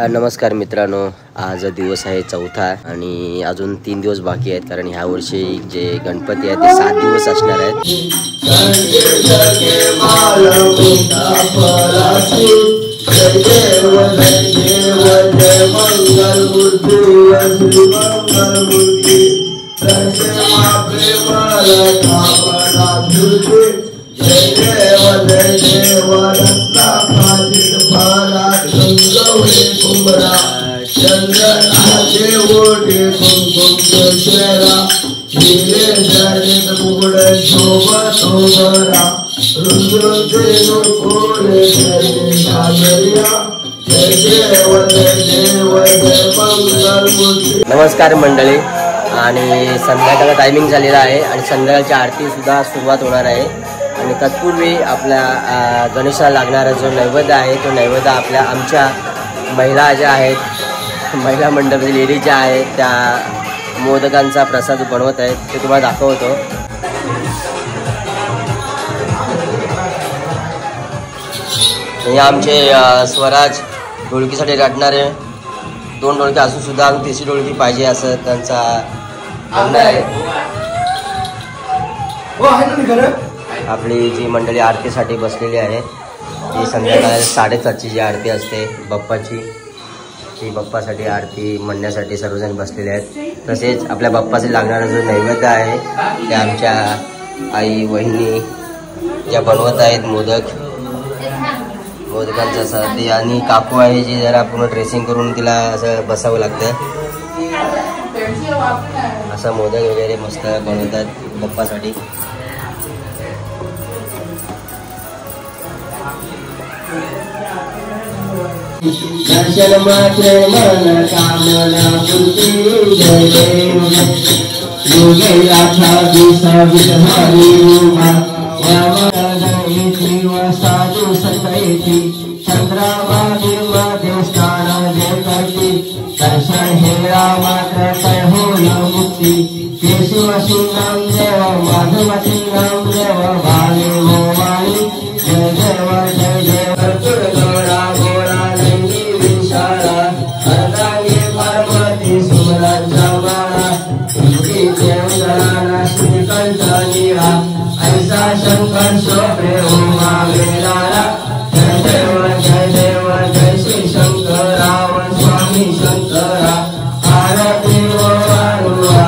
नमस्कार मित्रांनो, आज दिवस आहे चौथा आणि अजून 3 दिवस बाकी आहेत, कारण ह्या वर्षी जे गणपती आहेत ते 7 दिवस असणार आहेत. नमस्कार मंडळी, आणि संध्याकाळचा टायमिंग झालेला आहे आणि संध्याकाळची आरती सुद्धा सुरुवात होणार आहे. आणि तत्पूर्वी आपल्या गणेशाला लागणारा जो नैवेद्य आहे तो नैवेद्य आमच्या महिला ज्या आहेत, महिला मंडळ लेडीज ज्या आहेत त्या मोदकांचा प्रसाद बनवत आहेत, ते तुम्हाला दाखवतो. हे आमचे स्वराज ढोलकीसाठी रटणारे 2 ढोलकी असून सुद्धा 3री ढोलकी पाहिजे असं त्यांचा म्हणणं आहे. आपली जी मंडळी आरतीसाठी बसलेली आहे ती संध्याकाळी 7:30ची जी आरती असते बाप्पाची, ती बाप्पासाठी आरती म्हणण्यासाठी सर्वजण बसलेले आहेत. तसेच आपल्या बाप्पाचे लागणारा जो नैवेद्य आहे ते आमच्या आई वहिनी ज्या बनवत आहेत मोदकांचा साठी, आणि काकू आहे जी जरा पूर्ण ड्रेसिंग करून तिला असं बसावं लागतं. असं मोदक वगैरे मस्त बनवतात बाप्पासाठी. दर्शन मात्र मन कामना पूर्ती जय देव योगे राधा विसवित हरि रूपा वामदय शिव साधु सतयति चंद्रावादी देव स्नान जय करती दर्शन हेरा मात्र कर हो न मुक्ति केशव नाम देव माधव नाम देव भाले हो वाणी जय देव जय देव ऐसा शंकर सोपे उमा वेदारा जय देव जय श्री शंकरा स्वामी शंकरा आरती वो गौरा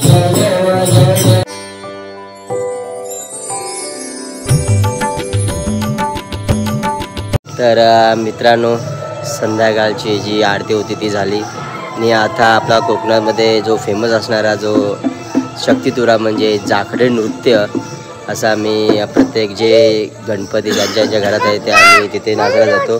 जय देव जय जय. तर मित्रांनो, संध्याकाळची जी आरती होती ती झाली आणि आता आपला कोकणामध्ये जो फेमस असणारा जो शक्तितुरा म्हणजे जाखडे नृत्य, असा आम्ही प्रत्येक जे गणपती ज्यांच्या घरात आहे ते आम्ही तिथे नाचायला जातो.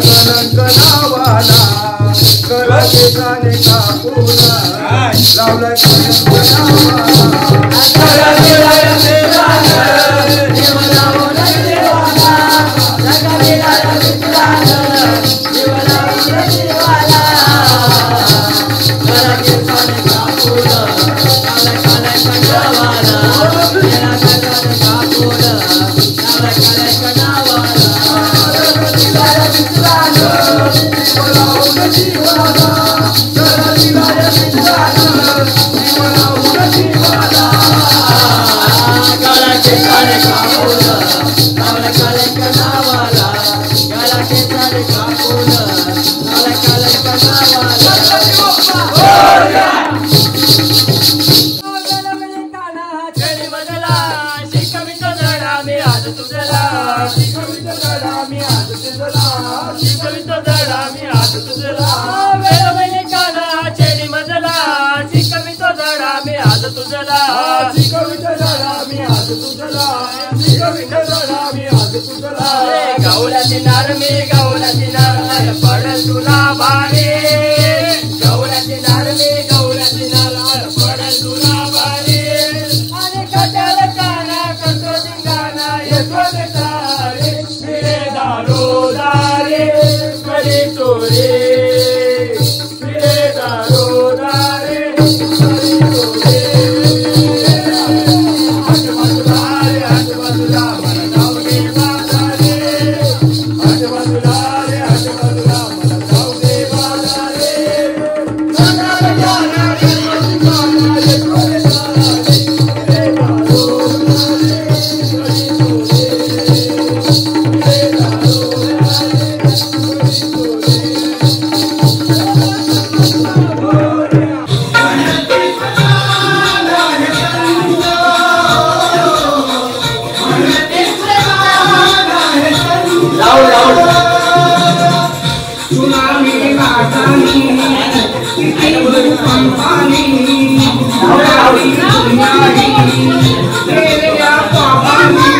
कलंक नावाला करकेसाने कापूला लावला कलंक गवळ्याची नार मी गवळ्याची नार पडल तुला बारे गवळ्याची नार मी गवळ्याची नार पडल तुला बारे आणि कट्याल काना करतो धिंगाणा येतो तारे फिरे दारो दारे करी चोरे फिरे दारो दारे करी चोरे आजूबाजूला मला जाऊ दे बाजारे आजूबाजूला रे आजूबाजूला मला जाऊ दे बाजारे सगळ्याला जाना गणपती बाळा येतो रे तारे रे दारो दारे करी चोरे रे दारो दारे करी चोरे सुनामी नाचानी किती पंपानी तेऱ्या पापानी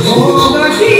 भोगती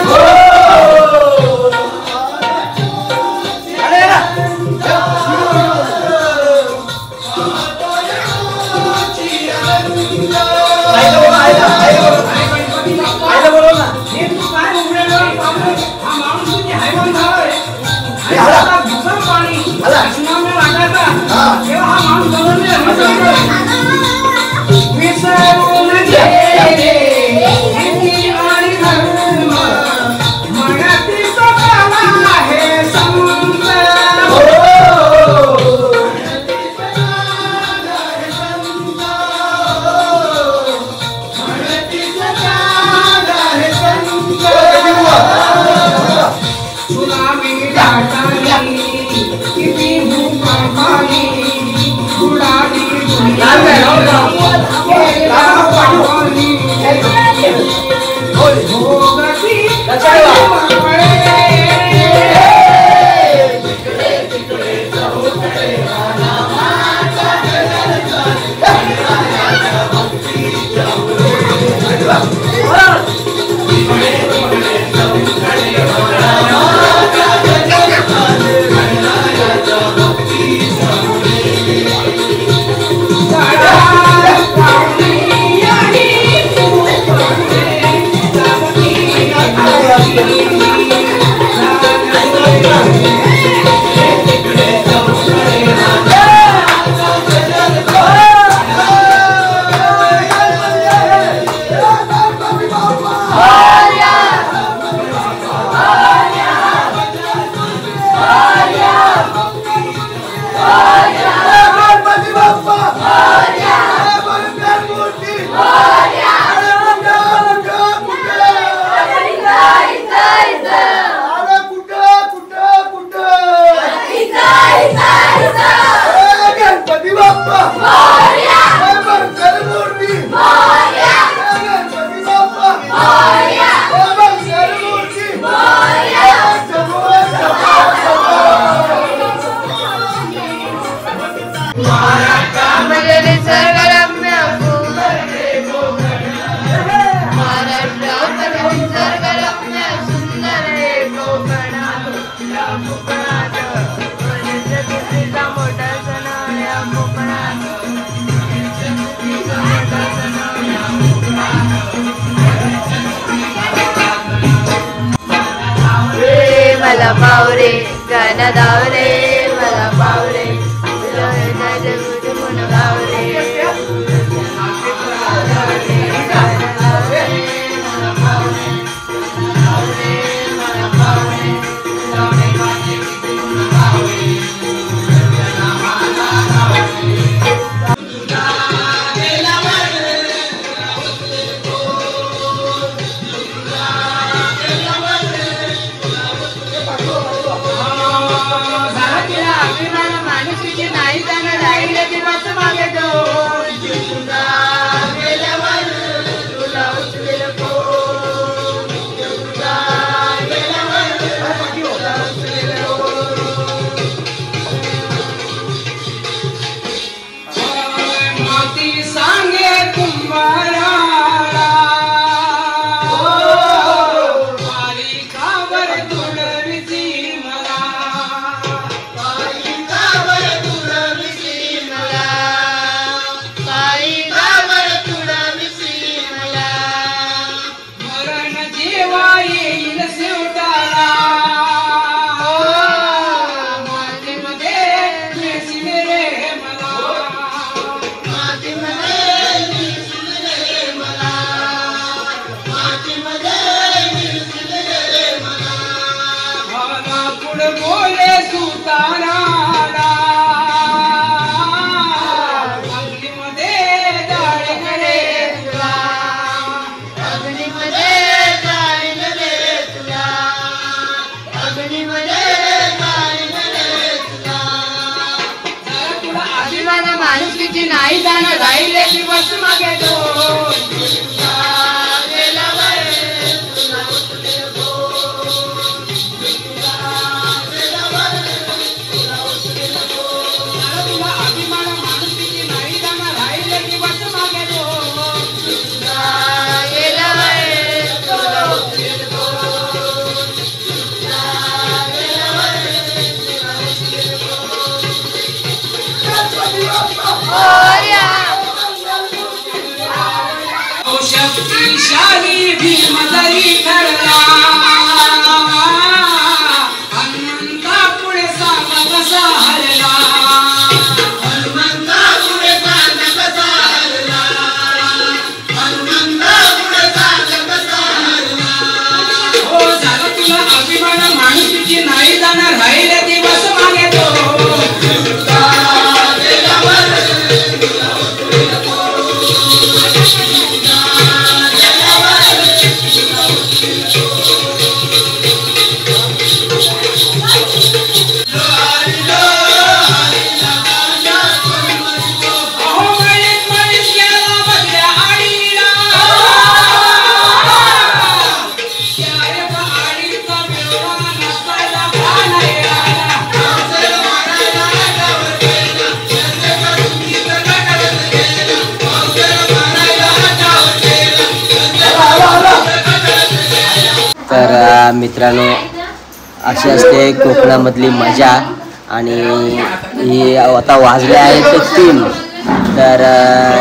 Oh! मला पावरे गाणं दावरे मला पावरे गुण गावरे नाही जाणं राहिले दिवस मागे शक्तिशाली भीम जरी ठरला हनुमंता पुढे सांगा कसा हरला हनुमंता पुढे सांगा कसा हरला हनुमंता पुढे सांगा कसा हरला हो झालं तुला अभिमान माणुसकीची नाही जाणार राहिले दिवस मागे तो तर मित्रांनो अशी असते कोकणामधली मजा आणि ही आता वाजले आहेत ते 3 तर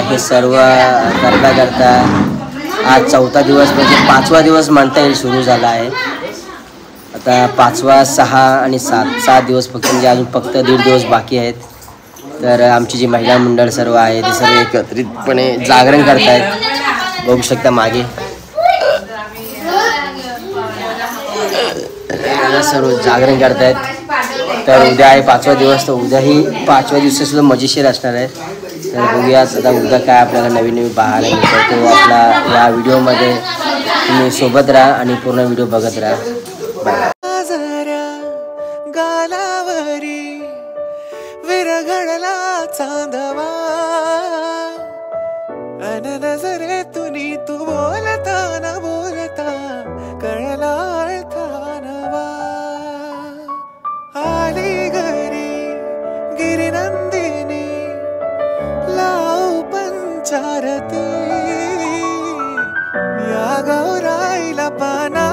हे सर्व करता करता आज 4था दिवस म्हणजे 5वा दिवस म्हणता येईल सुरू झाला आहे. आता 5वा 6 आणि 7 दिवस फक्त म्हणजे अजून फक्त 1.5 दिवस बाकी आहेत. तर आमची जी महिला मंडळ सर्व आहे ते सर्व एकत्रितपणे जागरण करतायत. बघू शकता मागे सर्व जागरण करतायत. तर उद्या आहे 5वा दिवस तर उद्याही 5व्या दिवशी सुद्धा मजेशीर असणार आहे. तर बघूयाच आता उद्या काय आपल्याला नवीन नवीन पाहायला मिळतं तो आपला या व्हिडिओमध्ये तुम्ही सोबत राहा आणि पूर्ण व्हिडिओ बघत राहा. बाय. गालावरी विरघळला चांदवा अन नजरे तुनी तू बोलता न बोलता कळला अर्थानवा आली घरी गिरिनंदिनी लाव पंचारती या गौराईला पाना